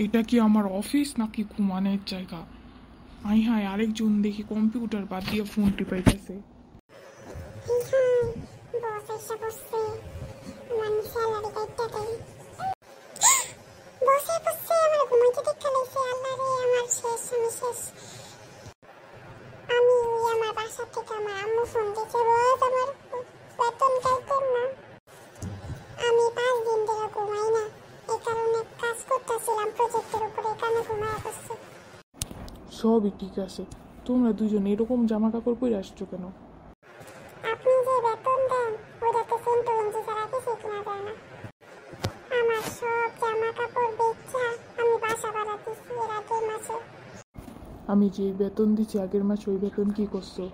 এটা কি আমার অফিস নাকি ঘুমানোর জায়গা? আই হায়, আরেকজন দেখি কম্পিউটার বাদ দিয়ে ফোন টিপাইতেছে। আমি 5 দিন ধরে ঘুমাই না, এই কারণে কাজ করতেছিলাম প্রজেক্টের উপরে, কানে ঘুমায় পড়ছে। সবই ঠিক আছে, তোমরা দুজন এরকম জামা কাপড় পরে আসছো কেন? আপনি যে বেতন দেন ওটাতে সেন্ট গঞ্জি ছাড়া কিছু কেনা যায় না। আমার সব জামা কাপড় বেচা আমি বাসা ভাড়া দিচ্ছি এর আগের মাসে। আমি যে বেতন দিচ্ছি আগের মাসে, ওই বেতন কি করছো?